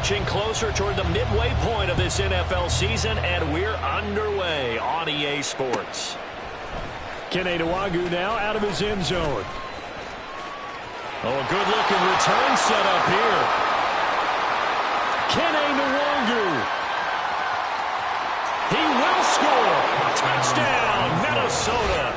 inching closer toward the midway point of this NFL season, and we're underway on EA Sports. Kene Nwangwu now out of his end zone. Oh, a good-looking return set up here. Kene Nwangwu. He will score. Touchdown, Minnesota.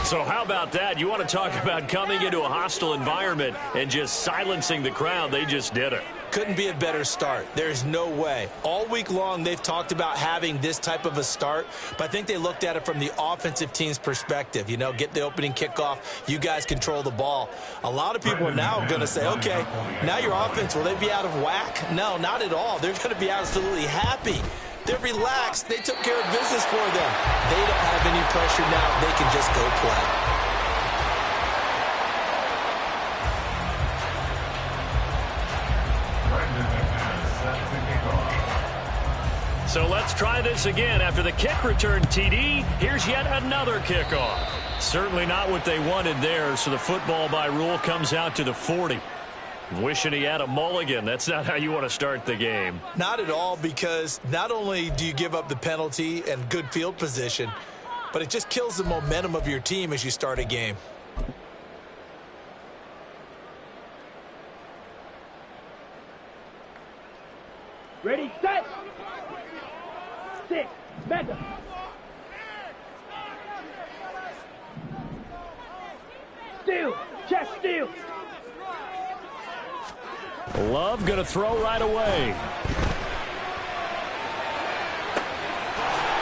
So how about that? You want to talk about coming into a hostile environment and just silencing the crowd. They just did it. Couldn't be a better start. There's no way. All week long, they've talked about having this type of a start, but I think they looked at it from the offensive team's perspective. You know, get the opening kickoff. You guys control the ball. A lot of people are now going to say, okay, now your offense, will they be out of whack? No, not at all. They're going to be absolutely happy. They're relaxed. They took care of business for them. They don't have any pressure now. They can just go play. So let's try this again. After the kick return TD, here's yet another kickoff. Certainly not what they wanted there, so the football by rule comes out to the 40. Wishing he had a mulligan. That's not how you want to start the game. Not at all, because not only do you give up the penalty and good field position, but it just kills the momentum of your team as you start a game. Ready, set. 6, Madden. Steal, chest steal. Love going to throw right away.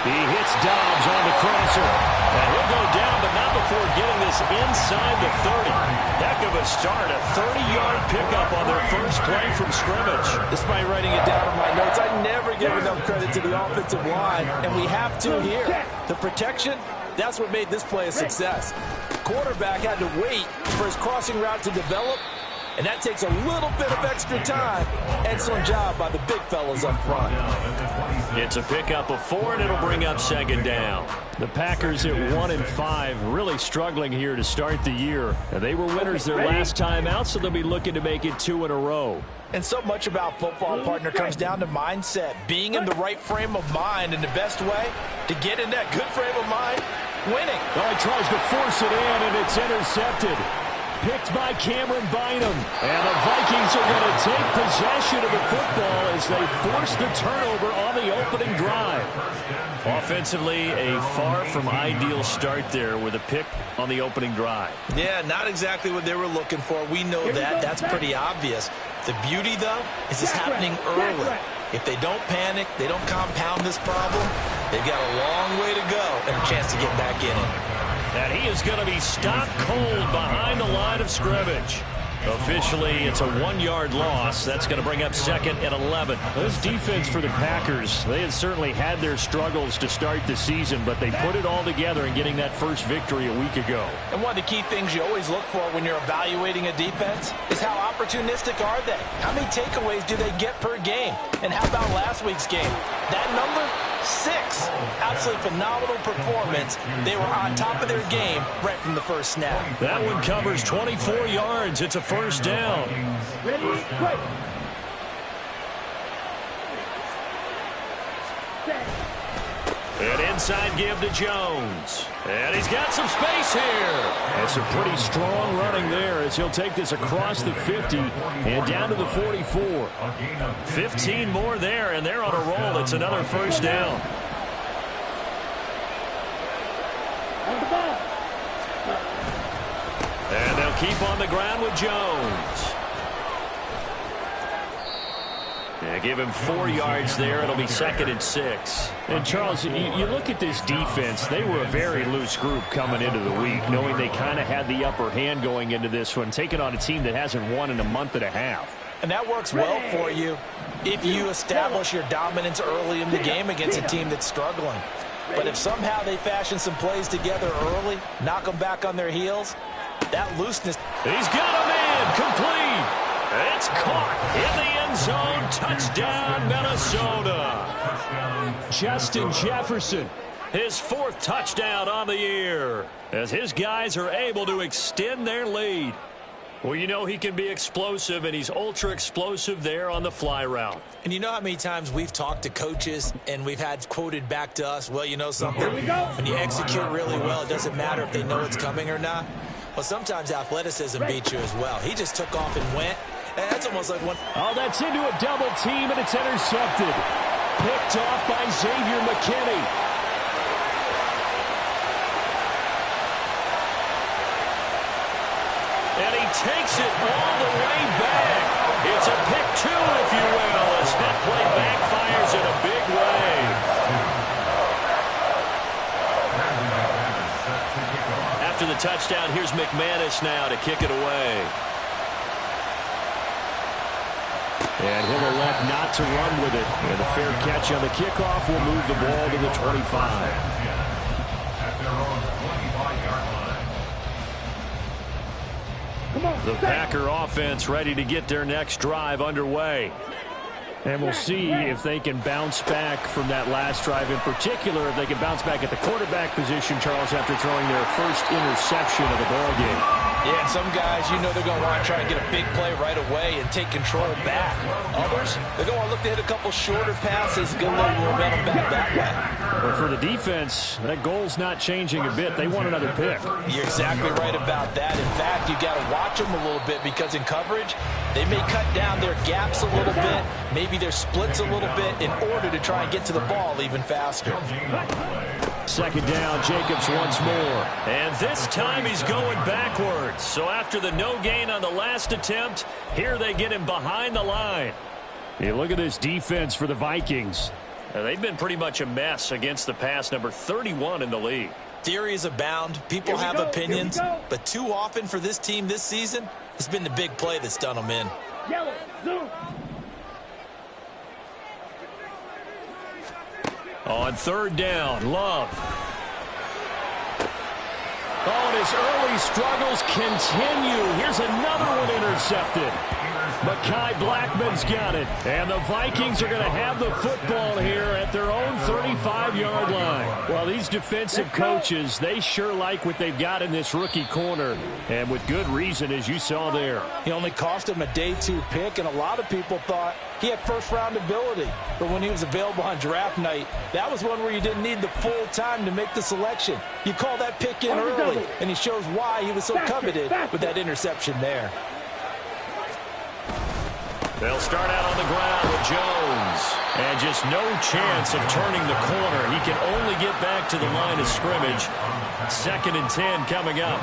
He hits Dobbs on the crosser. And he'll go down, but not before getting this inside the 30. Heck of a start. A 30-yard pickup on their first play from scrimmage. Despite writing it down in my notes, I never give enough credit to the offensive line, and we have to here. The protection, that's what made this play a success. The quarterback had to wait for his crossing route to develop, and that takes a little bit of extra time. Excellent job by the big fellas up front. It's a pickup of 4, and it'll bring up second down. The Packers at 1-5, really struggling here to start the year. They were winners their last time out, so they'll be looking to make it 2 in a row. And so much about football, partner, comes down to mindset. Being in the right frame of mind, and the best way to get in that good frame of mind, winning. Oh, he tries to force it in, and it's intercepted. Picked by Cameron Bynum. And the Vikings are going to take possession of the football as they force the turnover on the opening drive. Offensively, a far from ideal start there with a pick on the opening drive. Yeah, not exactly what they were looking for. We know that. That's pretty obvious. The beauty, though, is it's happening early. If they don't panic, they don't compound this problem, they've got a long way to go and a chance to get back in it. And he is going to be stopped cold behind the line of scrimmage. Officially, it's a 1-yard loss. That's going to bring up second and 11. This defense for the Packers, they had certainly had their struggles to start the season, but they put it all together in getting that first victory a week ago. And one of the key things you always look for when you're evaluating a defense is how opportunistic are they? How many takeaways do they get per game? And how about last week's game? That number? 6. Absolutely phenomenal performance. They were on top of their game right from the first snap. That one covers 24 yards. It's a first down. Ready, break. An inside give to Jones. And he's got some space here. That's a pretty strong running there as he'll take this across the 50 and down to the 44. 15 more there, and they're on a roll. It's another first down. And they'll keep on the ground with Jones. And give him 4 yards there. It'll be second and 6. And, Charles, you look at this defense. They were a very loose group coming into the week, knowing they kind of had the upper hand going into this one, taking on a team that hasn't won in a month and a half. And that works well for you if you establish your dominance early in the game against a team that's struggling. But if somehow they fashion some plays together early, knock them back on their heels, that looseness. He's got a man complete. It's caught in the end zone. Touchdown, Minnesota. Justin Jefferson. His 4th touchdown on the year as his guys are able to extend their lead. Well, you know he can be explosive, and he's ultra-explosive there on the fly route. And you know how many times we've talked to coaches and we've had quoted back to us, well, you know something? When you execute really well, it doesn't matter if they know it's coming or not. Well, sometimes athleticism beats you as well. He just took off and went. And that's almost like one. Oh, that's into a double team, and it's intercepted. Picked off by Xavier McKinney. And he takes it all the way back. It's a pick two, if you will, as that play backfires in a big way. After the touchdown, here's McManus now to kick it away. And he'll elect not to run with it. And a fair catch on the kickoff will move the ball to the 25. The Packer offense ready to get their next drive underway. And we'll see if they can bounce back from that last drive. In particular, if they can bounce back at the quarterback position, Charles, after throwing their first interception of the ball game. Yeah, and some guys, you know they're going to want to try and get a big play right away and take control back. Others, they're going to look to hit a couple shorter passes, get a little momentum back that way. But for the defense, that goal's not changing a bit. They want another pick. You're exactly right about that. In fact, you got to watch them a little bit because in coverage, they may cut down their gaps a little bit, maybe their splits a little bit in order to try and get to the ball even faster. Second down, Jacobs once more. And this time he's going backwards. So after the no gain on the last attempt, here they get him behind the line. You look at this defense for the Vikings. They've been pretty much a mess against the pass, number 31 in the league. Theories abound. People have opinions. But too often for this team this season, it's been the big play that's done them in. Yellow, zoom. On third down, Love. Oh, and his early struggles continue. Here's another one intercepted. Mekhi Blackman's got it. And the Vikings are going to have the football here at their own 35-yard line. Well, these defensive coaches, they sure like what they've got in this rookie corner. And with good reason, as you saw there. He only cost him a day 2 pick, and a lot of people thought he had first-round ability. But when he was available on draft night, that was one where you didn't need the full time to make the selection. You call that pick in early, and he shows why he was so coveted with that interception there. They'll start out on the ground with Jones. And just no chance of turning the corner. He can only get back to the line of scrimmage. 2nd and 10 coming up.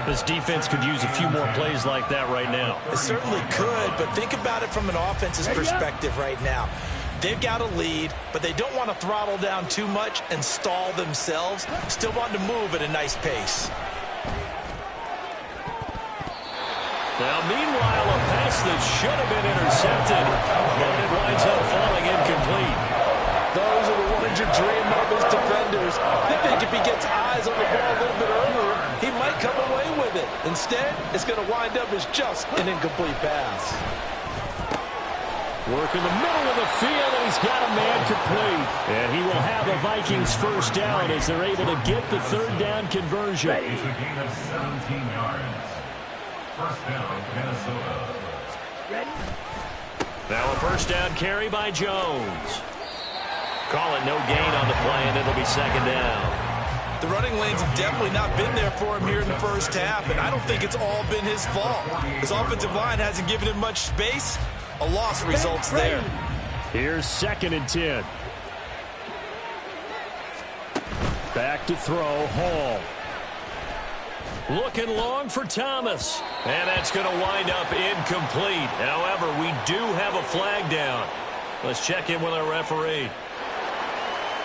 This defense could use a few more plays like that right now. It certainly could, but think about it from an offense's perspective right now. They've got a lead, but they don't want to throttle down too much and stall themselves. Still want to move at a nice pace. Now, meanwhile, a pass that should have been intercepted, but it winds up falling incomplete. Those are the ones you're dreaming of as defenders. They think if he gets eyes on the ball a little bit earlier, he might come away with it. Instead, it's going to wind up as just an incomplete pass. Work in the middle of the field, and he's got a man complete. And he will have the Vikings first down as they're able to get the third down conversion. First down, Minnesota. Ready? Now a first down carry by Jones. Call it no gain on the play, and it'll be 2nd down. The running lanes have definitely not been there for him here in the first half, and I don't think it's all been his fault. His offensive line hasn't given him much space. A loss results there. Here's 2nd and 10. Back to throw, Hall. Looking long for Thomas. And that's going to wind up incomplete. However, we do have a flag down. Let's check in with our referee.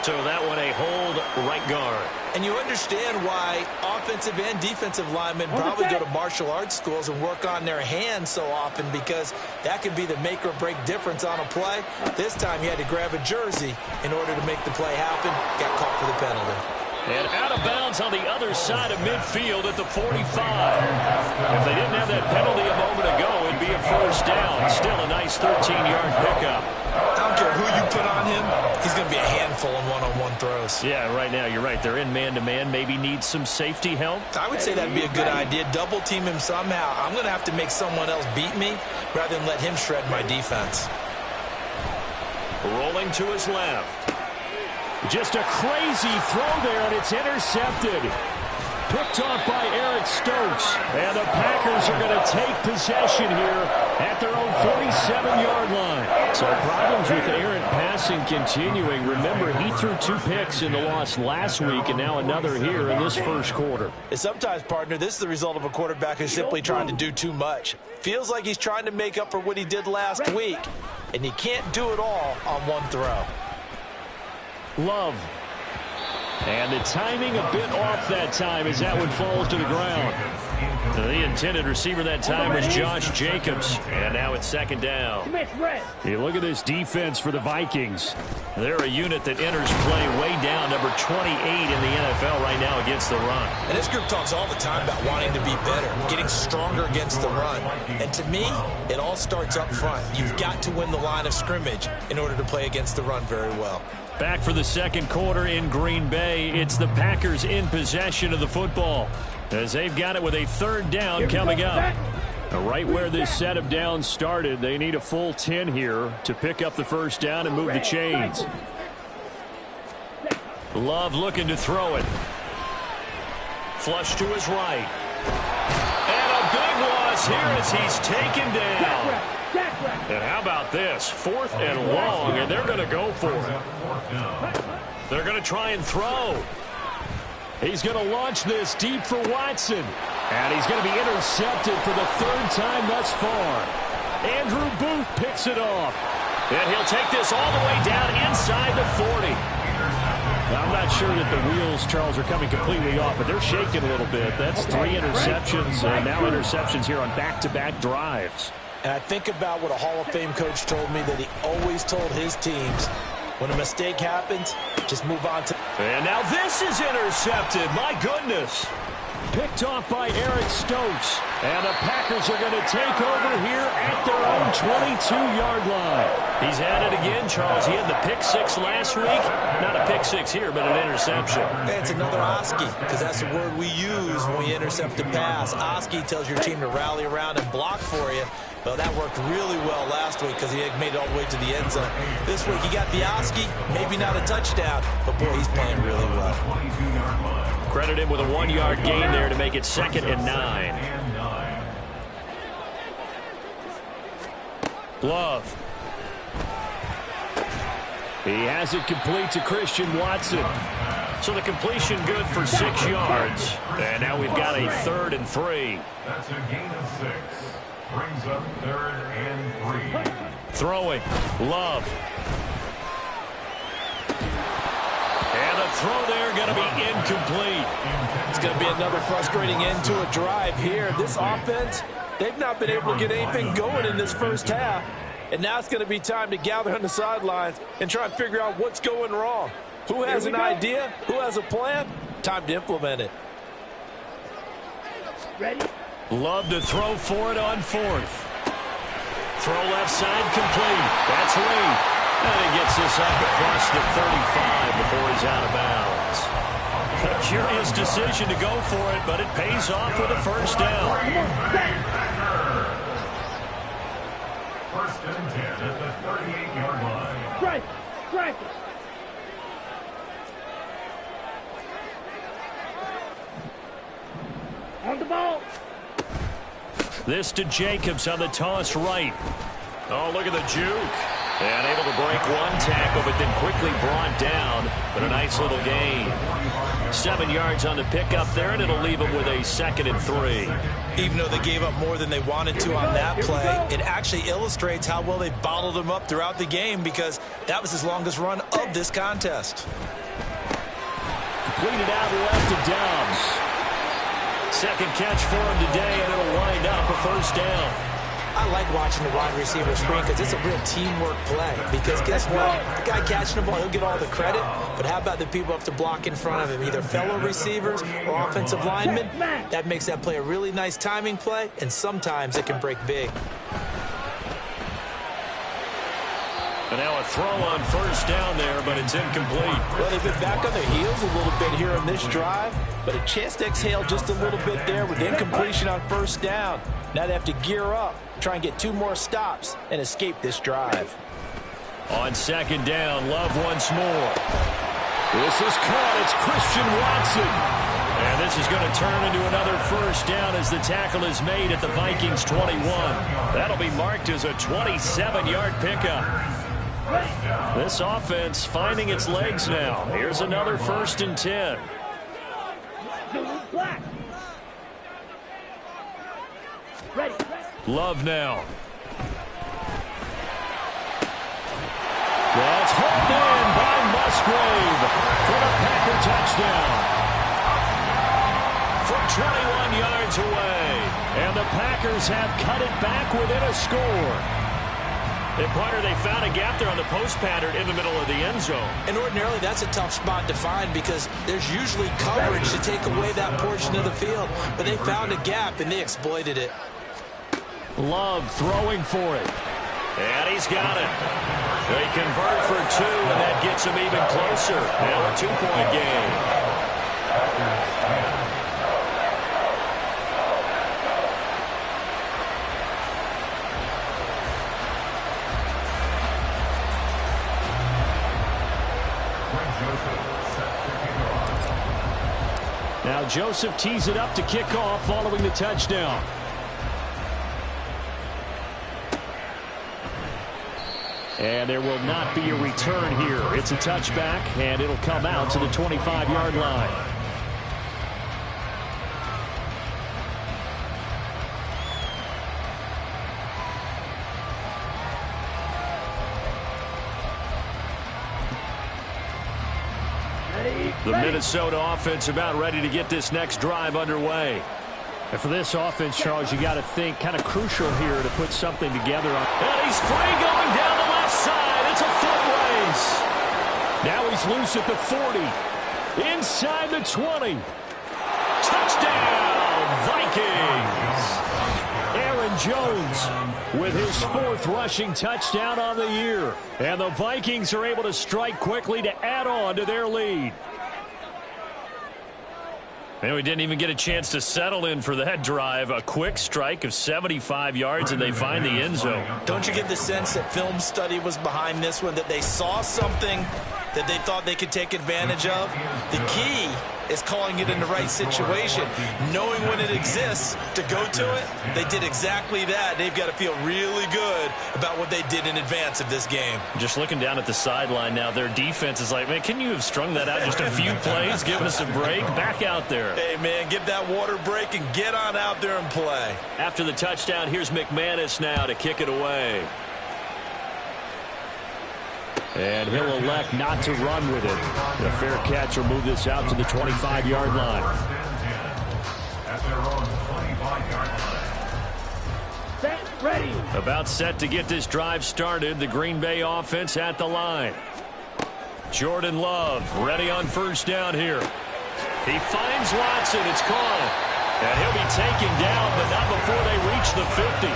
So that one a hold right guard. And you understand why offensive and defensive linemen probably go to martial arts schools and work on their hands so often, because that can be the make or break difference on a play. This time he had to grab a jersey in order to make the play happen. Got caught for the penalty. And out of bounds on the other side of midfield at the 45. If they didn't have that penalty a moment ago, it'd be a first down. Still a nice 13-yard pickup. I don't care who you put on him, he's going to be a handful in one-on-one throws. Yeah, right now you're right. They're in man-to-man. Maybe need some safety help. I would say that'd be a good idea. Double team him somehow. I'm going to have to make someone else beat me rather than let him shred my defense. Rolling to his left. Just a crazy throw there, and it's intercepted. Picked off by Eric Stokes. And the Packers are going to take possession here at their own 47-yard line. So problems with errant passing continuing. Remember, he threw 2 picks in the loss last week, and now another here in this first quarter. And sometimes, partner, this is the result of a quarterback who's simply trying to do too much. Feels like he's trying to make up for what he did last week, and you can't do it all on one throw. Love. And the timing a bit off that time as that one falls to the ground. The intended receiver that time was Josh Jacobs. And now it's second down. Hey, look at this defense for the Vikings. They're a unit that enters play way down, number 28 in the NFL right now against the run. And this group talks all the time about wanting to be better, getting stronger against the run. And to me, it all starts up front. You've got to win the line of scrimmage in order to play against the run very well. Back for the second quarter in Green Bay. It's the Packers in possession of the football as they've got it with a third down coming up. Right where this set of downs started, they need a full 10 here to pick up the first down and move the chains. Love looking to throw it. Flush to his right. And a big loss here as he's taken down. And how about this? 4th and long, and they're going to go for it. They're going to try and throw. He's going to launch this deep for Watson. And he's going to be intercepted for the 3rd time thus far. Andrew Booth picks it off. And he'll take this all the way down inside the 40. I'm not sure that the wheels, Charles, are coming completely off, but they're shaking a little bit. That's 3 interceptions, and now interceptions here on back-to-back drives. And I think about what a Hall of Fame coach told me, that he always told his teams, when a mistake happens, just move on to... And now this is intercepted. My goodness. Picked off by Eric Stokes. And the Packers are going to take over here at their own 22-yard line. He's at it again, Charles. He had the pick 6 last week. Not a pick 6 here, but an interception. It's another Oski, because that's the word we use when we intercept a pass. Oski tells your team to rally around and block for you. Well, that worked really well last week because he had made it all the way to the end zone. This week, he got the Oski, maybe not a touchdown, but boy, he's playing really well. Credit him with a 1-yard gain there to make it 2nd and 9. Love. He has it complete to Christian Watson. So the completion good for 6 yards. And now we've got a 3rd and 3. That's a gain of 6. Brings up 3rd and 3. Throwing. Love. And the throw there going to be incomplete. It's going to be another frustrating end to a drive here. This offense, they've not been able to get anything going in this first half. And now it's going to be time to gather on the sidelines and try and figure out what's going wrong. Who has an idea? Who has a plan? Time to implement it. Ready? Love to throw for it on 4th. Throw left side complete. That's Lee. And he gets this up across the 35 before he's out of bounds. A curious decision to go for it, but it pays off with a first down. 1st and 10 at the 38-yard line. Strike! Strike! On the ball! This to Jacobs on the toss right. Oh, look at the juke. And able to break one tackle, but then quickly brought down. But a nice little gain. 7 yards on the pickup there, and it'll leave him with a 2nd and 3. Even though they gave up more than they wanted to on that play, it actually illustrates how well they bottled him up throughout the game, because that was his longest run of this contest. Completed out left to Dobbs. 2nd catch for him today, and it'll wind up a first down. I like watching the wide receiver screen because it's a real teamwork play. Because guess what? The guy catching the ball, he'll get all the credit. But how about the people who have to block in front of him, either fellow receivers or offensive linemen? That makes that play a really nice timing play, and sometimes it can break big. And now a throw on first down there, but it's incomplete. Well, they've been back on their heels a little bit here in this drive, but a chance to exhale just a little bit there with incompletion on first down. Now they have to gear up, try and get 2 more stops, and escape this drive. On second down, Love once more. This is caught. It's Christian Watson. And this is going to turn into another first down as the tackle is made at the Vikings 21. That'll be marked as a 27-yard pickup. This offense finding its legs now. Here's another 1st and 10. Love now. That's hooked in by Musgrave for the Packer touchdown. From 21 yards away. And the Packers have cut it back within a score. And partner, they found a gap there on the post pattern in the middle of the end zone. And ordinarily, that's a tough spot to find because there's usually coverage to take away that portion of the field. But they found a gap, and they exploited it. Love throwing for it. And he's got it. They convert for 2, and that gets them even closer. Now a 2-point game. Now Joseph tees it up to kick off following the touchdown. And there will not be a return here. It's a touchback, and it'll come out to the 25-yard line. The Minnesota offense about ready to get this next drive underway. And for this offense, Charles, you got to think kind of crucial here to put something together. And he's free going down the left side. It's a foot race. Now he's loose at the 40. Inside the 20. Touchdown, Vikings. Aaron Jones with his 4th rushing touchdown on the year. And the Vikings are able to strike quickly to add on to their lead. And we didn't even get a chance to settle in for that drive. A quick strike of 75 yards, and they find the end zone. Don't you get the sense that film study was behind this one, that they saw something that they thought they could take advantage of? The key is calling it in the right situation, knowing when it exists to go to it. They did exactly that. They've got to feel really good about what they did in advance of this game. Just looking down at the sideline now, their defense is like, man, can you have strung that out just a few plays? Give us a break. Back out there. Hey, man, give that water break and get on out there and play. After the touchdown, here's McManus now to kick it away. And he'll elect not to run with it. The fair catch will move this out to the 25-yard line. At their own 25-yard line. Set, ready. About set to get this drive started. The Green Bay offense at the line. Jordan Love ready on first down here. He finds Watson. It's caught. And he'll be taken down, but not before they reach the 50.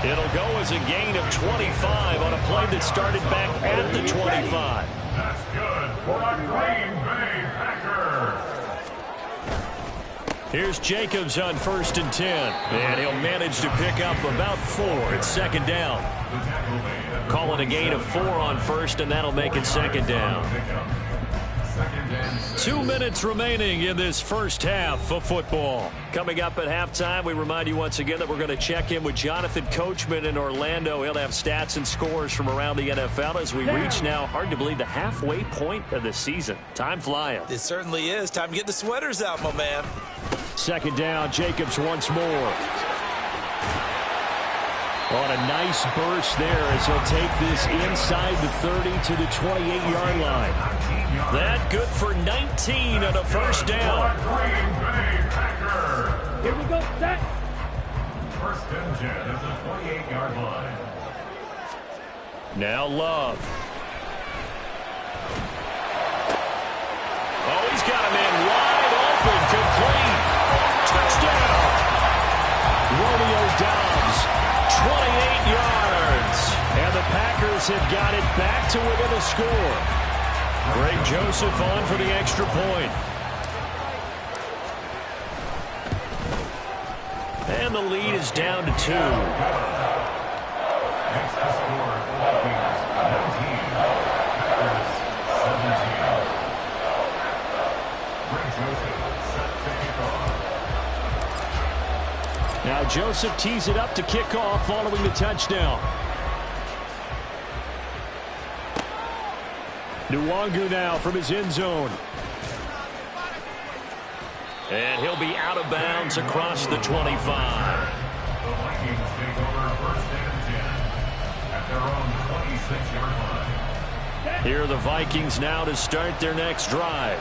It'll go as a gain of 25 on a play that started back at the 25. That's good for a Green Bay Packer. Here's Jacobs on 1st and 10. And he'll manage to pick up about 4. It's 2nd down. Call it a gain of 4 on 1st, and that'll make it 2nd down. 2 minutes remaining in this first half of football. Coming up at halftime, we remind you once again that we're going to check in with Jonathan Coachman in Orlando. He'll have stats and scores from around the NFL as we reach now, hard to believe, the halfway point of the season. Time flying. It certainly is. Time to get the sweaters out, my man. 2nd down, Jacobs once more. On a nice burst there as he'll take this inside the 30 to the 28-yard line. That good for 19 on a first down. Here we go, set. 1st and 10 at the 28-yard line. Now Love. Oh, he's got a man wide open, complete. Touchdown. Romeo Doubs, 28 yards. And the Packers Eagles have got it back to within a score. Greg Joseph on for the extra point. And the lead is down to 2. Next to score, Vikings 19, Packers 17. Greg Joseph set to kick off. Now Joseph tees it up to kick off following the touchdown. Nwangu now from his end zone. And he'll be out of bounds across the 25. The Vikings take over first and 10 at their own 26-yard line. Here are the Vikings now to start their next drive.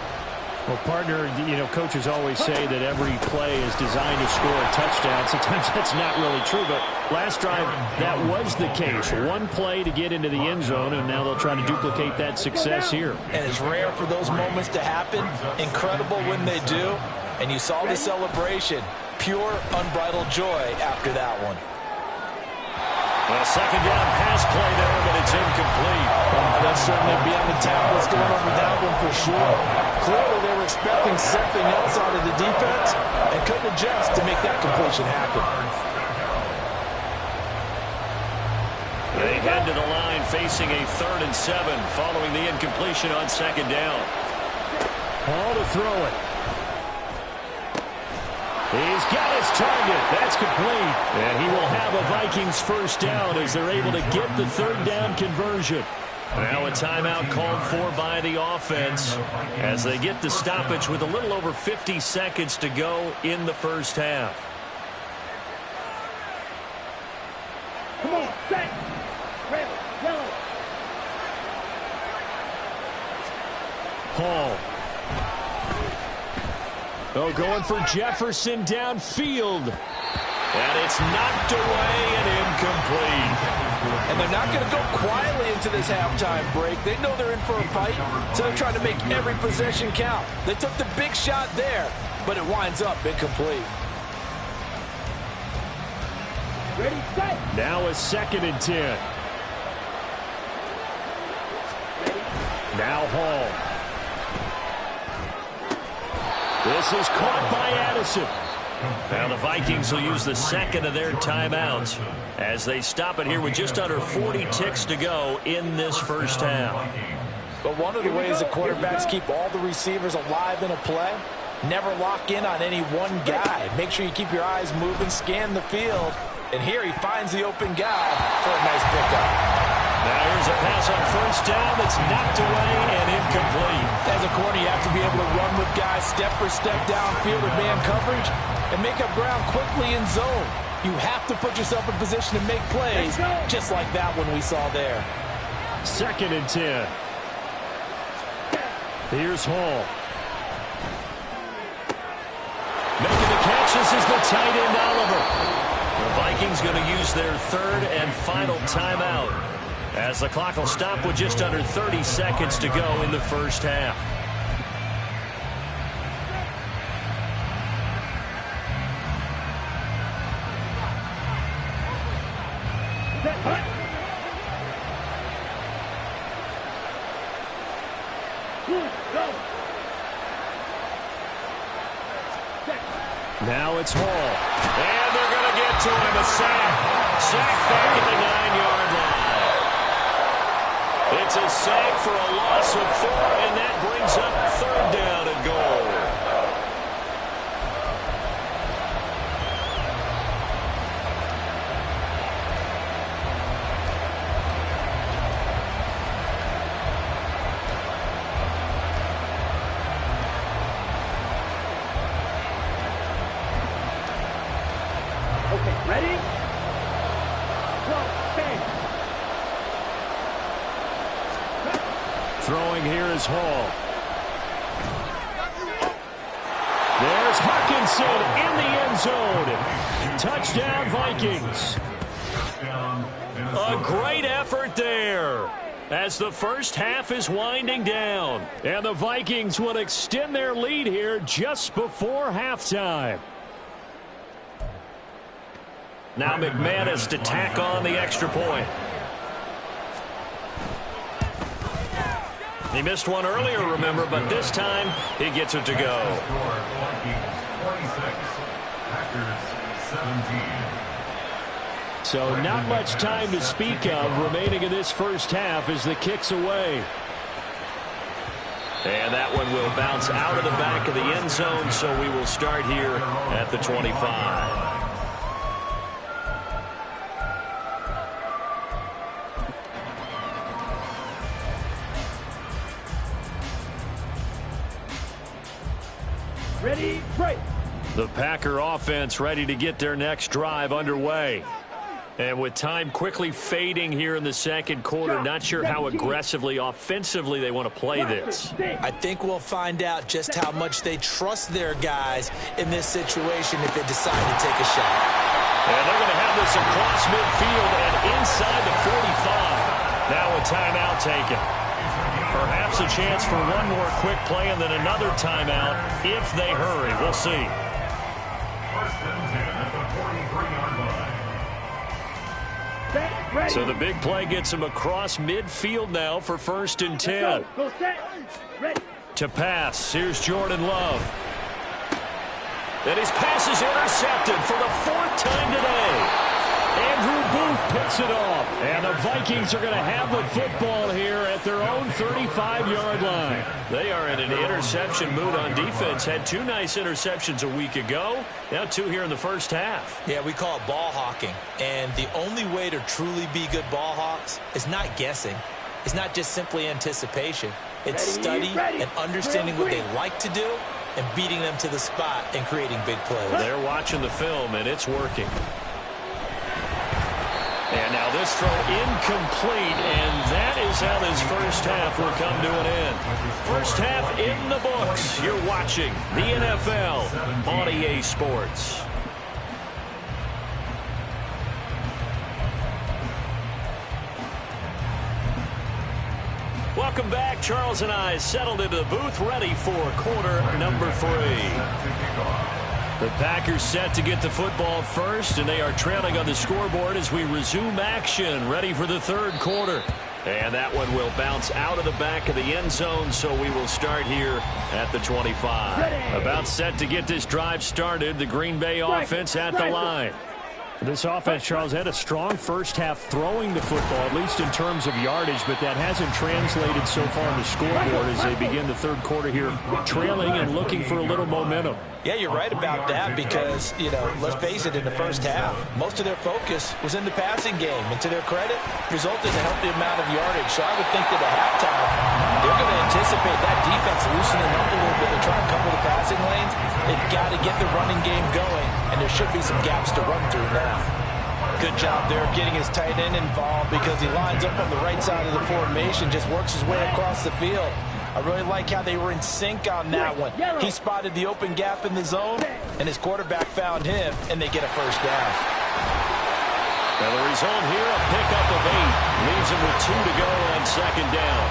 Well, partner, coaches always say that every play is designed to score a touchdown. Sometimes that's not really true, but last drive, that was the case. One play to get into the end zone, and now they'll try to duplicate that success here. And it's rare for those moments to happen. Incredible when they do. And you saw the celebration. Pure, unbridled joy after that one. A second down pass play there, but it's incomplete. They'll certainly be on the tablets going over that one for sure. Clearly they were expecting something else out of the defense and couldn't adjust to make that completion happen. They head to the line facing a 3rd and 7 following the incompletion on second down. Hall to throw it. He's got his target. That's complete. And he will have a Vikings first down as they're able to get the 3rd down conversion. Now a timeout called for by the offense as they get the stoppage with a little over 50 seconds to go in the first half. Come on, set. Red, yellow. Hall. Oh, going for Jefferson downfield. And it's knocked away and incomplete. And they're not going to go quietly into this halftime break. They know they're in for a fight, so they're trying to make every possession count. They took the big shot there, but it winds up incomplete. Ready, set. Now a 2nd and 10. Now Hall. This is caught by Addison. Now the Vikings will use the 2nd of their timeouts as they stop it here with just under 40 ticks to go in this first half. But one of the ways that quarterbacks keep all the receivers alive in a play, never lock in on any one guy. Make sure you keep your eyes moving, scan the field. And here he finds the open guy for a nice pickup. Now here's a pass on first down that's knocked away and incomplete. As a corner, you have to be able to run with guys step for step downfield in man coverage and make up ground quickly in zone. You have to put yourself in position to make plays, just like that one we saw there. 2nd and 10. Here's Hall. Making the catch, this is the tight end Oliver. The Vikings going to use their 3rd and final timeout as the clock will stop with just under 30 seconds to go in the first half. Now it's Hall. And they're going to get to him. A sack. Sack back at the 9-yard line. It's a sack for a loss of 4, and that brings up 3rd down and goal. Okay, ready? Go, stand. Throwing here is Hall. There's Hawkinson in the end zone. Touchdown, Vikings. A great effort there as the first half is winding down. And the Vikings will extend their lead here just before halftime. Now McManus to tack on the extra point. He missed one earlier, remember, but this time he gets it to go. Vikings 26, Packers 17. So not much time to speak of remaining in this first half as the kick's away. And that one will bounce out of the back of the end zone, so we will start here at the 25. Ready, break. The Packer offense ready to get their next drive underway. And with time quickly fading here in the second quarter, not sure how aggressively, offensively they want to play this. I think we'll find out just how much they trust their guys in this situation if they decide to take a shot. And they're going to have this across midfield and inside the 45. Now a timeout taken. Perhaps a chance for one more quick play and then another timeout if they hurry. We'll see. First and 10 at the 43-yard line. So the big play gets him across midfield now for first and 10. Go set. Ready. To pass, here's Jordan Love. And his pass is intercepted for the fourth time today. Andrew Booth picks it off. And the Vikings are going to have the football here at their own 35-yard line. They are in an interception mood on defense. Had two nice interceptions a week ago. Now two here in the first half. Yeah, we call it ball hawking. And the only way to truly be good ball hawks is not guessing. It's not just simply anticipation. It's study and understanding what they like to do and beating them to the spot and creating big plays. They're watching the film, and it's working. And now this throw incomplete, and that is how this first half will come to an end. First half in the books. You're watching the NFL on EA Sports. Welcome back. Charles and I settled into the booth, ready for quarter number 3. The Packers set to get the football first, and they are trailing on the scoreboard as we resume action, ready for the third quarter. And that one will bounce out of the back of the end zone, so we will start here at the 25. About set to get this drive started, the Green Bay offense at the line. This offense, Charles, had a strong first half throwing the football, at least in terms of yardage, but that hasn't translated so far on the scoreboard as they begin the third quarter here, trailing and looking for a little momentum. Yeah, you're right about that because, let's face it, in the first half, most of their focus was in the passing game. And to their credit, resulted in a healthy amount of yardage. So I would think that at halftime, they're going to anticipate that defense loosening up a little bit to try and cover the passing lanes. They've got to get the running game going, and there should be some gaps to run through now. Good job there getting his tight end involved because he lines up on the right side of the formation, just works his way across the field. I really like how they were in sync on that one. He spotted the open gap in the zone, and his quarterback found him, and they get a first down. Now the result here, a pickup of 8. Leaves him with 2 to go on second down.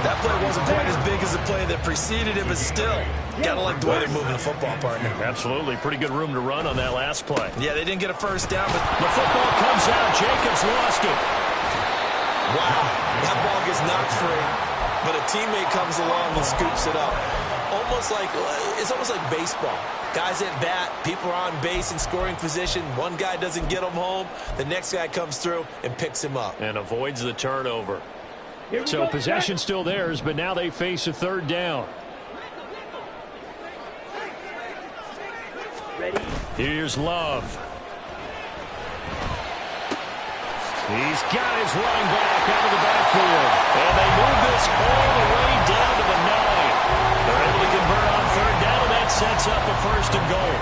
That play wasn't quite as big as the play that preceded it, but still, got to like the way they're moving the football, partner. Absolutely. Pretty good room to run on that last play. Yeah, they didn't get a first down, but the football comes out. Jacobs lost it. Wow, that ball gets knocked free, but a teammate comes along and scoops it up. It's almost like baseball. Guys at bat, people are on base in scoring position. One guy doesn't get him home. The next guy comes through and picks him up. And avoids the turnover. So possession still theirs, but now they face a third down. Ready. Here's Love. He's got his running back out of the backfield. And they move this all the way down to the 9. They're able to convert on third down, and that sets up a first and goal.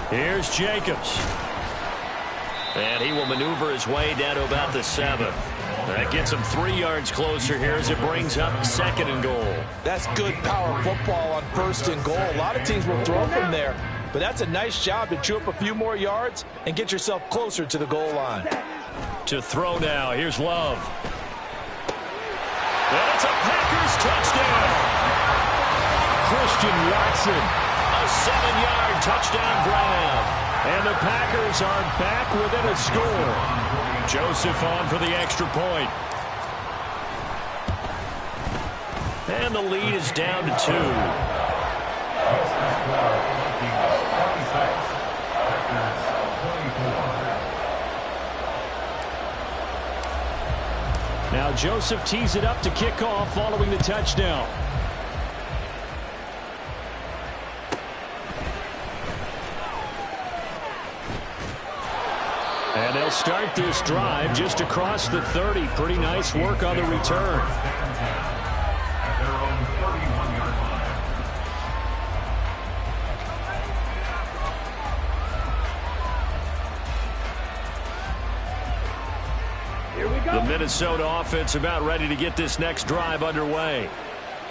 Here's Jacobs. And he will maneuver his way down to about the 7. That gets him 3 yards closer here as it brings up second and goal. That's good power football on first and goal. A lot of teams will throw from there, but that's a nice job to chew up a few more yards and get yourself closer to the goal line. To throw now, here's Love. And it's a Packers touchdown. Christian Watson. A 7-yard touchdown grab. And the Packers Vikings are back within a score. Joseph on for the extra point. And the lead is down to 2. Now Joseph tees it up to kick off following the touchdown. And they'll start this drive just across the 30. Pretty nice work on the return. The Minnesota offense about ready to get this next drive underway.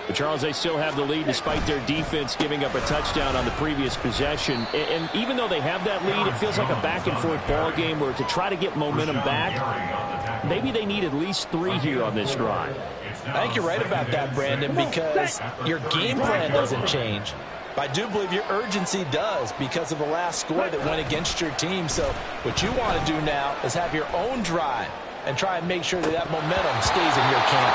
But Charles, they still have the lead despite their defense giving up a touchdown on the previous possession. And even though they have that lead, it feels like a back-and-forth ball game where to try to get momentum back, maybe they need at least 3 here on this drive. I think you're right about that, Brandon, because your game plan doesn't change. I do believe your urgency does because of the last score that went against your team. So what you want to do now is have your own drive and try and make sure that that momentum stays in your camp.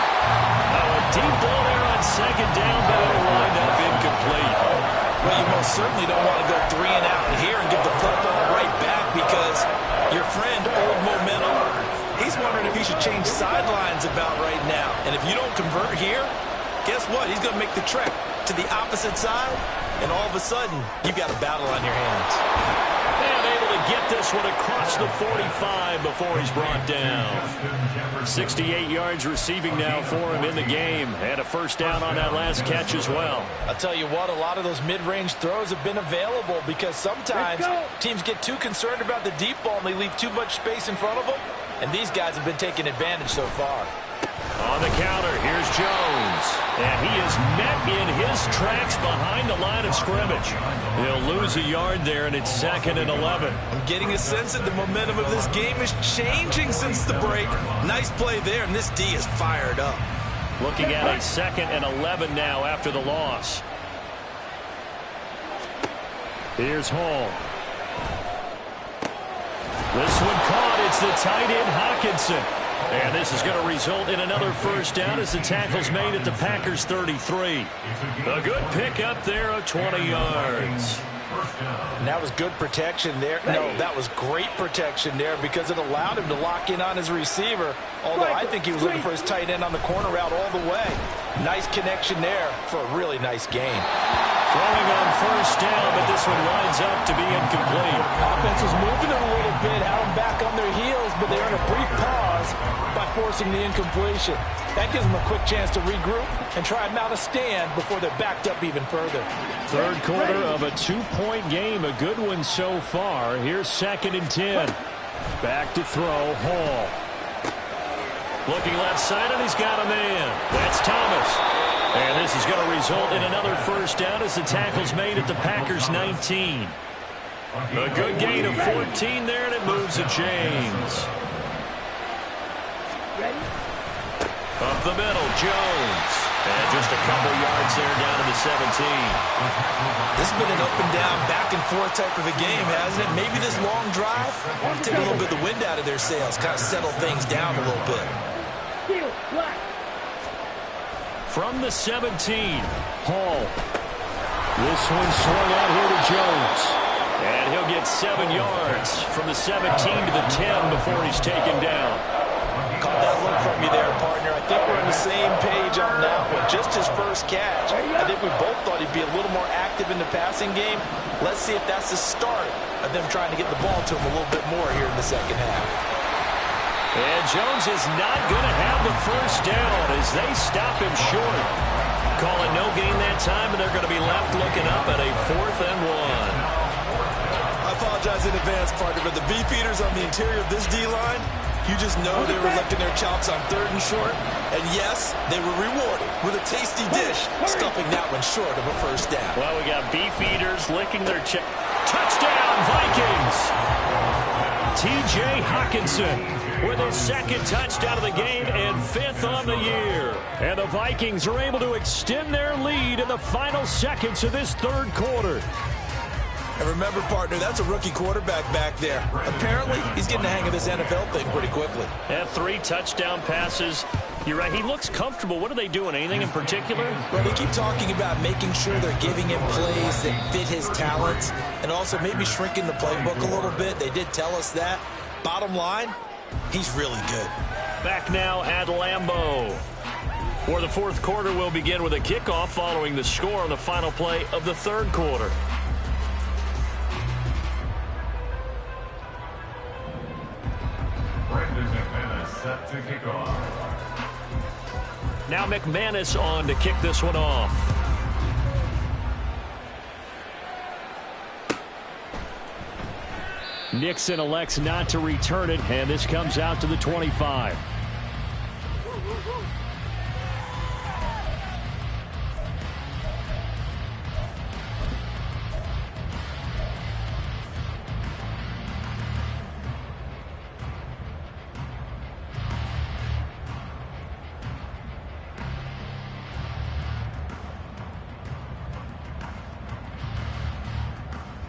A deep ball there on second down, but it'll wind up incomplete. Well, you most certainly don't want to go 3 and out here and give the football right back because your friend, Old Momentum, he's wondering if he should change sidelines about right now. And if you don't convert here, guess what? He's going to make the trek to the opposite side, and all of a sudden, you've got a battle on your hands. And able to get this one across the 45 before he's brought down. 68 yards receiving now for him in the game. And a first down on that last catch as well. I'll tell you what, a lot of those mid-range throws have been available because sometimes teams get too concerned about the deep ball and they leave too much space in front of them. And these guys have been taking advantage so far. On the counter, here's Jones. And he is met in his tracks behind the line of scrimmage. He'll lose a yard there, and it's 2nd and 11. I'm getting a sense that the momentum of this game is changing since the break. Nice play there, and this D is fired up. Looking at a 2nd and 11 now after the loss. Here's Hall. This one caught. It's the tight end, Hockenson. And this is going to result in another first down as the tackle's made at the Packers' 33. A good pickup there of 20 yards. And that was good protection there. No, that was great protection there because it allowed him to lock in on his receiver. Although I think he was looking for his tight end on the corner route all the way. Nice connection there for a really nice game. Throwing on first down, but this one winds up to be incomplete. Offense was moving it a little bit, had them back on their heels, but they earned a brief pause by forcing the incompletion. That gives them a quick chance to regroup and try and mount a stand before they're backed up even further. Third quarter of a 2-point game, a good one so far. Here's 2nd and 10. Back to throw, Hall. Looking left side, and he's got a man. That's Thomas. And this is going to result in another first down as the tackle's made at the Packers' 19. A good gain of 14 there, and it moves the chains. Up the middle, Jones. And just a couple yards there down to the 17. This has been an up and down, back and forth type of a game, hasn't it? Maybe this long drive will take a little bit of the wind out of their sails, kind of settle things down a little bit. From the 17, Hall. This one swung out here to Jones. And he'll get 7 yards from the 17 to the 10 before he's taken down. Caught that look from you there, partner. I think we're on the same page on that one. Just his first catch. I think we both thought he'd be a little more active in the passing game. Let's see if that's the start of them trying to get the ball to him a little bit more here in the second half. And Jones is not going to have the first down as they stop him short. Calling no gain that time, and they're going to be left looking up at a 4th and 1. I apologize in advance, partner, but the beefeaters on the interior of this D-line, you just know they were licking their chops on 3rd and short. And yes, they were rewarded with a tasty dish, stuffing that one short of a first down. Well, we got beefeaters licking their chops. Touchdown, Vikings! T.J. Hockenson with his 2nd touchdown of the game and 5th on the year. And the Vikings are able to extend their lead in the final seconds of this 3rd quarter. And remember, partner, that's a rookie quarterback back there. Apparently, he's getting the hang of this NFL thing pretty quickly. Had 3 touchdown passes. You're right, he looks comfortable. What are they doing? Anything in particular? Well, they keep talking about making sure they're giving him plays that fit his talents and also maybe shrinking the playbook a little bit. They did tell us that. Bottom line, he's really good. Back now at Lambeau. For the fourth quarter, we'll begin with a kickoff following the score on the final play of the third quarter. Set to kick off. Now McManus on to kick this one off. Nixon elects not to return it, and this comes out to the 25.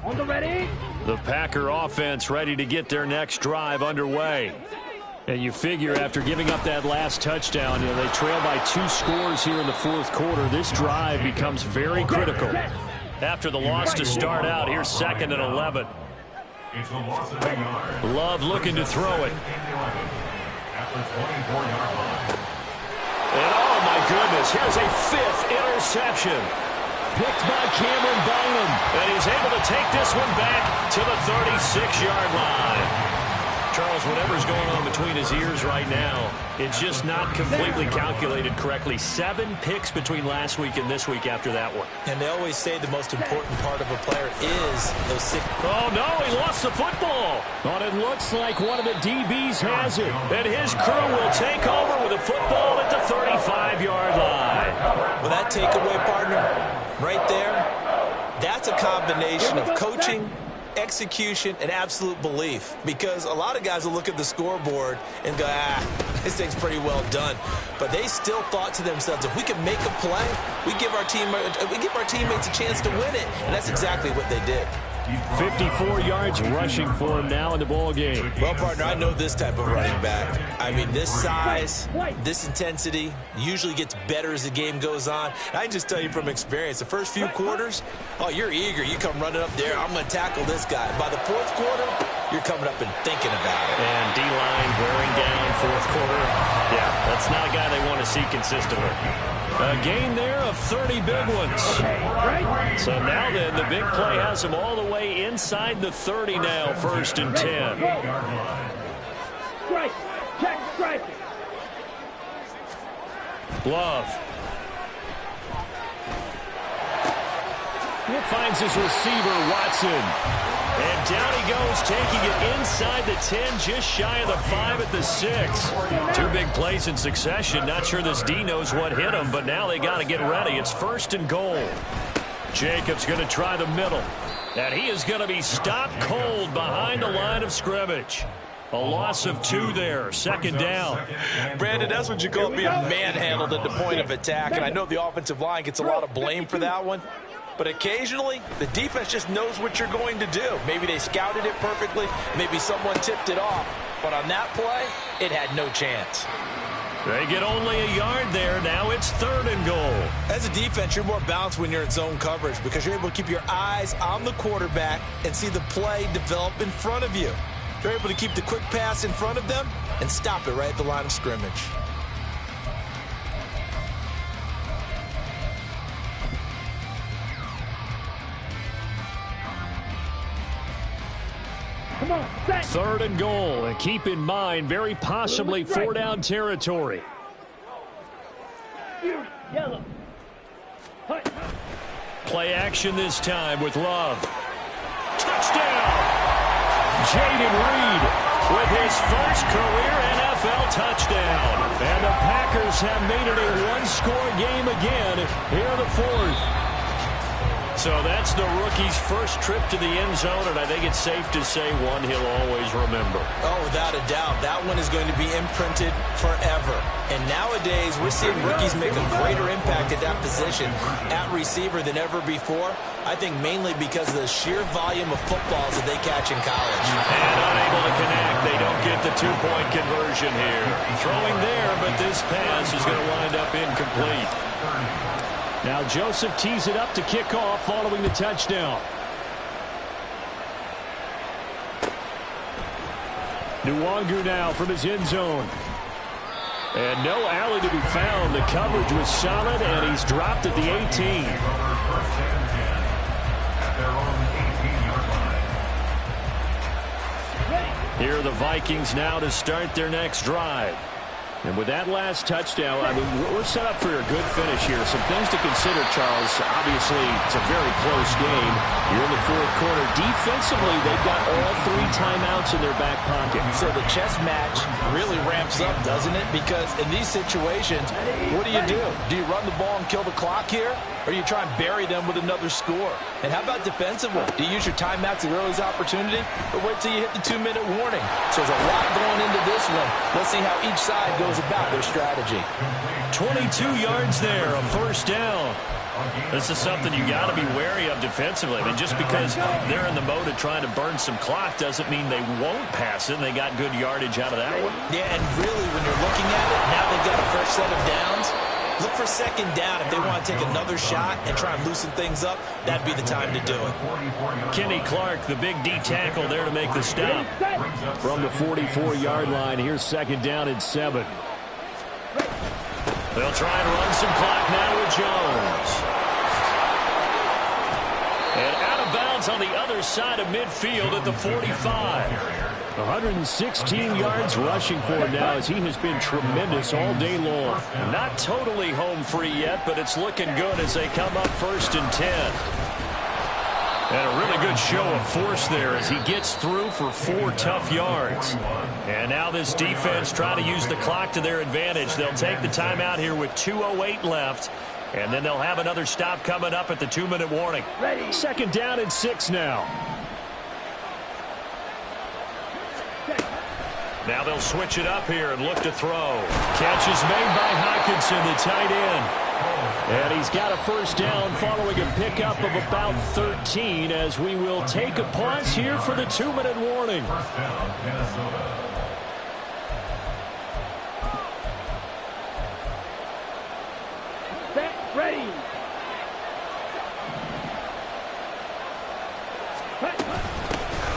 On the ready. The Packer offense ready to get their next drive underway. And you figure after giving up that last touchdown, they trail by 2 scores here in the fourth quarter. This drive becomes very critical. After the loss to start out, here's 2nd and 11. It's a loss of 8 yards. Love looking to throw it. At the 24-yard line. And oh my goodness, here's a 5th interception. Picked by Cameron Bynum. And he's able to take this one back to the 36-yard line. Charles, whatever's going on between his ears right now, it's just not completely calculated correctly. 7 picks between last week and this week after that one. And they always say the most important part of a player is those 6. Oh, no, he lost the football. But it looks like one of the DBs has it. And his crew will take over with a football at the 35-yard line. Well, that takeaway, partner, right there, that's a combination of coaching, execution, and absolute belief, because a lot of guys will look at the scoreboard and go, this thing's pretty well done, but they still thought to themselves, if we can make a play, we give our teammates a chance to win it, and that's exactly what they did. 54 yards rushing for him now in the ball game. Well, partner, I know this type of running back. I mean, this size, this intensity usually gets better as the game goes on. And I can just tell you from experience, the first few quarters, oh, you're eager. You come running up there, I'm going to tackle this guy. By the fourth quarter, you're coming up and thinking about it. And D-line wearing down fourth quarter. Yeah, that's not a guy they want to see consistently. A gain there of 30 big ones. So now then, the big play has him all the way inside the 30 now, 1st and 10. Strike. Check. Strike. Love. He finds his receiver, Watson. And down he goes, taking it inside the 10, just shy of the 5 at the 6. 2 big plays in succession. Not sure this D knows what hit him, but now they got to get ready. It's 1st and goal. Jacobs going to try the middle. And he is going to be stopped cold behind the line of scrimmage. A loss of 2 there, 2nd down. Brandon, that's what you call being manhandled at the point of attack. And I know the offensive line gets a lot of blame for that one. But occasionally, the defense just knows what you're going to do. Maybe they scouted it perfectly. Maybe someone tipped it off. But on that play, it had no chance. They get only a yard there. Now it's 3rd and goal. As a defense, you're more balanced when you're in zone coverage because you're able to keep your eyes on the quarterback and see the play develop in front of you. You're able to keep the quick pass in front of them and stop it right at the line of scrimmage. Come on, set. 3rd and goal. And keep in mind, very possibly 4-down territory. Yellow. Play action this time with Love. Touchdown! Jaden Reed with his first career NFL touchdown. And the Packers have made it a 1-score game again here in the 4th. So that's the rookie's first trip to the end zone, and I think it's safe to say one he'll always remember. Oh, without a doubt. That one is going to be imprinted forever. And nowadays, we're seeing rookies make a greater impact at that position at receiver than ever before. I think mainly because of the sheer volume of footballs that they catch in college. And unable to connect. They don't get the two-point conversion here. Throwing there, but this pass is going to wind up incomplete. Now Joseph tees it up to kick off following the touchdown. Nwangu now from his end zone. And no alley to be found. The coverage was solid, and he's dropped at the 18. Here are the Vikings now to start their next drive. And with that last touchdown, I mean, we're set up for a good finish here. Some things to consider, Charles. Obviously, it's a very close game. You're in the fourth quarter. Defensively, they've got all 3 timeouts in their back pocket. So the chess match really ramps up, doesn't it? Because in these situations, what do? Do you run the ball and kill the clock here? Or do you try and bury them with another score? And how about defensively? Do you use your timeouts at earliest opportunity? Or wait till you hit the 2-minute warning? So there's a lot going into this one. Let's see how each side goes about their strategy. 22 yards there, a first down. This is something you got to be wary of defensively. I mean, just because they're in the mode of trying to burn some clock doesn't mean they won't pass it. And they got good yardage out of that one. Yeah, and really, when you're looking at it, now they've got a fresh set of downs. Look for second down if they want to take another shot and try and loosen things up. That'd be the time to do it. Kenny Clark, the big D tackle there to make the stop. From the 44-yard line, here's second down and 7. They'll try and run some clock now with Jones. And out of bounds on the other side of midfield at the 45. 116 yards rushing for him now as he has been tremendous all day long. Not totally home free yet, but it's looking good as they come up first and 10. And a really good show of force there as he gets through for 4 tough yards. And now this defense trying to use the clock to their advantage. They'll take the timeout here with 2:08 left. And then they'll have another stop coming up at the 2-minute warning. Second down and 6 now. Now they'll switch it up here and look to throw. Catch is made by Hockenson, the tight end. And he's got a first down following a pickup of about 13 as we will take a pause here for the 2-minute warning. First down, Minnesota. Set, ready.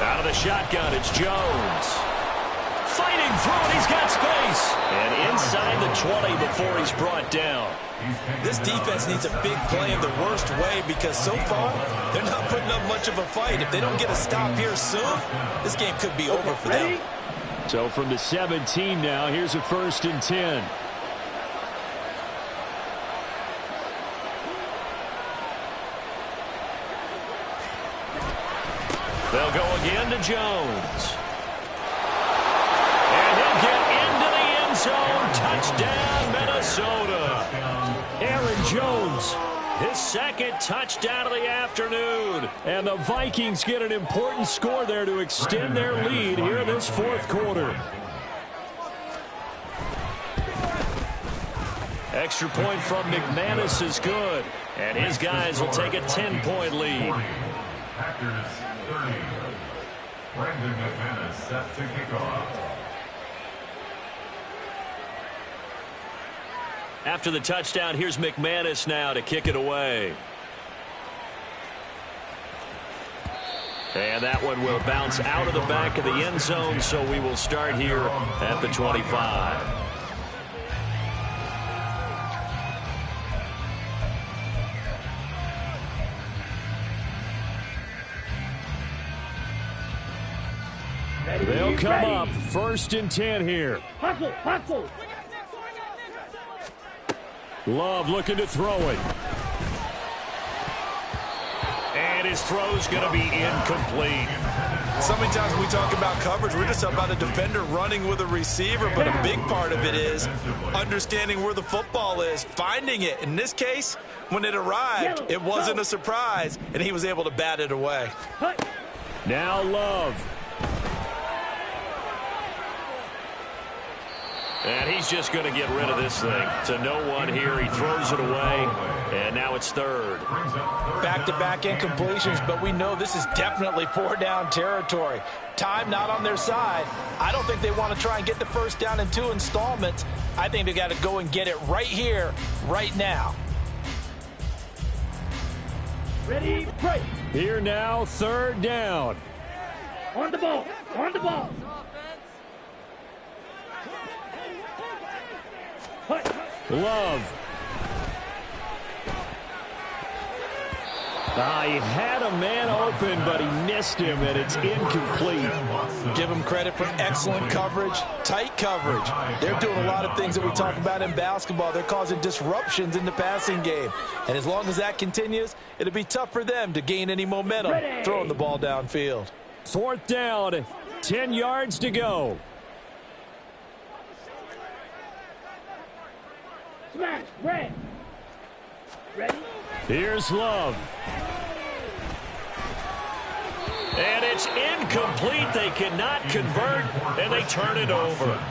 Out of the shotgun, it's Jones. Fighting through it, he's got space. And inside the 20 before he's brought down. This defense needs a big play in the worst way because so far, they're not putting up much of a fight. If they don't get a stop here soon, this game could be over for them. So from the 17 now, here's a first and 10. They'll go again to Jones. And he'll get into the end zone. Touchdown, Minnesota. Aaron Jones, his second touchdown of the afternoon. And the Vikings get an important score there to extend their lead here in this fourth quarter. Extra point from McManus is good. And his guys will take a 10-point lead. Packers 30. Brandon McManus set to kick off. After the touchdown, here's McManus now to kick it away. And that one will bounce out of the back of the end zone, so we will start here at the 25. They'll come up first and 10 here. Hustle, hustle. Love looking to throw it. And his throw's going to be incomplete. So many times when we talk about coverage, we're just about a defender running with a receiver, but a big part of it is understanding where the football is, finding it. In this case, when it arrived, it wasn't a surprise, and he was able to bat it away. Now Love. And he's just going to get rid of this thing. To no one here. He throws it away, and now it's third. Back-to-back incompletions, but we know this is definitely four-down territory. Time not on their side. I don't think they want to try and get the first down in 2 installments. I think they got to go and get it right here, right now. Ready, break. Here now, third down. On the ball. On the ball. Love. He had a man open, but he missed him, and it's incomplete. Give them credit for excellent coverage, tight coverage. They're doing a lot of things that we talk about in basketball. They're causing disruptions in the passing game. And as long as that continues, it'll be tough for them to gain any momentum throwing the ball downfield. Fourth down, 10 yards to go. Smash, red. Ready? Here's Love. And it's incomplete. They cannot convert, and they turn it over.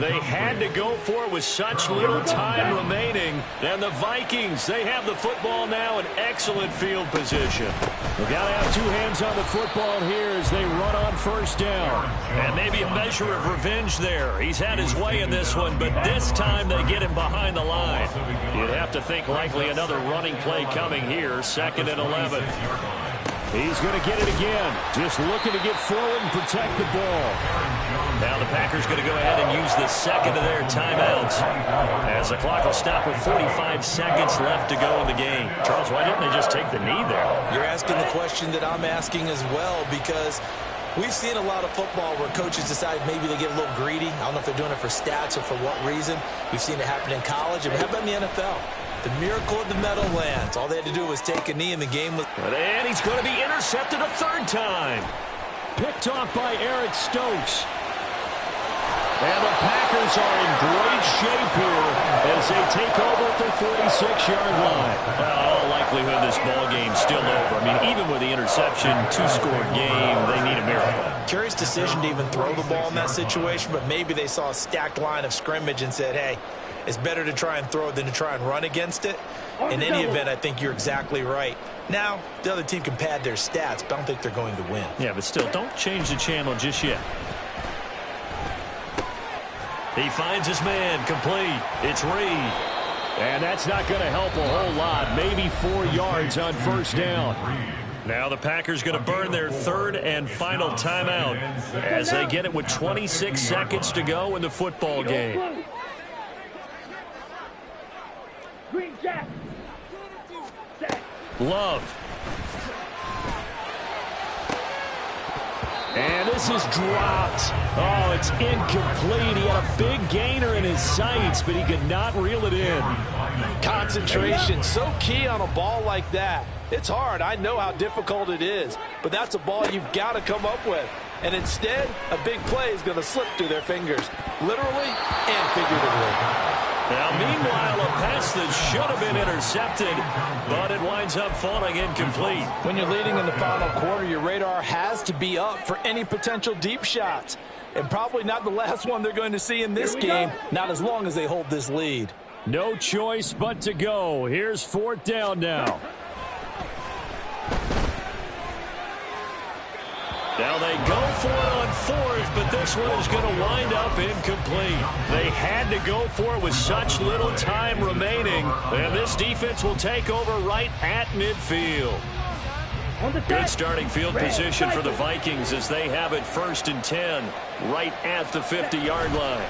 They had to go for it with such little time remaining. And the Vikings, they have the football now in excellent field position. We've got to have 2 hands on the football here as they run on first down. And maybe a measure of revenge there. He's had his way in this one, but this time they get him behind the line. You'd have to think likely another running play coming here, 2nd and 11. He's going to get it again. Just looking to get forward and protect the ball. Now the Packers going to go ahead and use the second of their timeouts, as the clock will stop with 45 seconds left to go in the game. Charles, why didn't they just take the knee there? You're asking the question that I'm asking as well, because we've seen a lot of football where coaches decide maybe they get a little greedy. I don't know if they're doing it for stats or for what reason. We've seen it happen in college. And how about in the NFL? The miracle of the Meadowlands. All they had to do was take a knee, and the game was... And he's going to be intercepted a 3rd time. Picked off by Eric Stokes. And the Packers are in great shape here as they take over at the 46-yard line. Well, in all likelihood, this ball game's still over. I mean, even with the interception, 2-score game, they need a miracle. Curious decision to even throw the ball in that situation, but maybe they saw a stacked line of scrimmage and said, hey, it's better to try and throw it than to try and run against it. In any event, I think you're exactly right. Now, the other team can pad their stats, but I don't think they're going to win. Yeah, but still, don't change the channel just yet. He finds his man, complete. It's Reed. And that's not going to help a whole lot. Maybe 4 yards on first down. Now the Packers going to burn their 3rd and final timeout as they get it with 26 seconds to go in the football game. Green Jack. Love. And this is dropped. Oh, it's incomplete. He had a big gainer in his sights, but he could not reel it in. Concentration, so key on a ball like that. It's hard. I know how difficult it is, but that's a ball you've got to come up with. And instead, a big play is going to slip through their fingers, literally and figuratively. Now, meanwhile, a pass that should have been intercepted, but it winds up falling incomplete. When you're leading in the final quarter, your radar has to be up for any potential deep shots. And probably not the last one they're going to see in this game, not as long as they hold this lead. No choice but to go. Here's 4th down now. Now they go for it on 4th, but this one is going to wind up incomplete. They had to go for it with such little time remaining, and this defense will take over right at midfield. Good starting field position for the Vikings as they have it 1st and 10, right at the 50-yard line.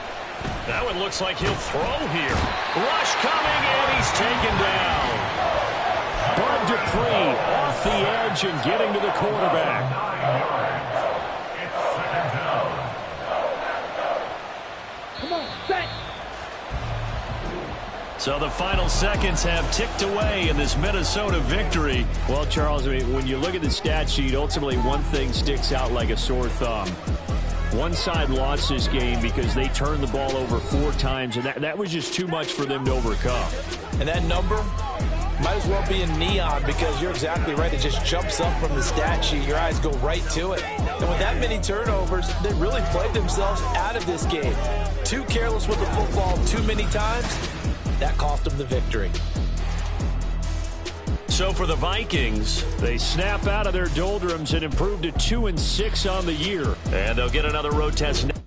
Now it looks like he'll throw here. Rush coming, and he's taken down. Bud Dupree off the edge and getting to the quarterback. So the final seconds have ticked away in this Minnesota victory. Well, Charles, I mean, when you look at the stat sheet, ultimately one thing sticks out like a sore thumb. One side lost this game because they turned the ball over 4 times, and that was just too much for them to overcome. And that number might as well be in neon because you're exactly right. It just jumps up from the stat sheet. Your eyes go right to it. And with that many turnovers, they really played themselves out of this game. Too careless with the football too many times. That cost them the victory. So for the Vikings, They snap out of their doldrums and improve to 2-6 on the year. and they'll get another road test next.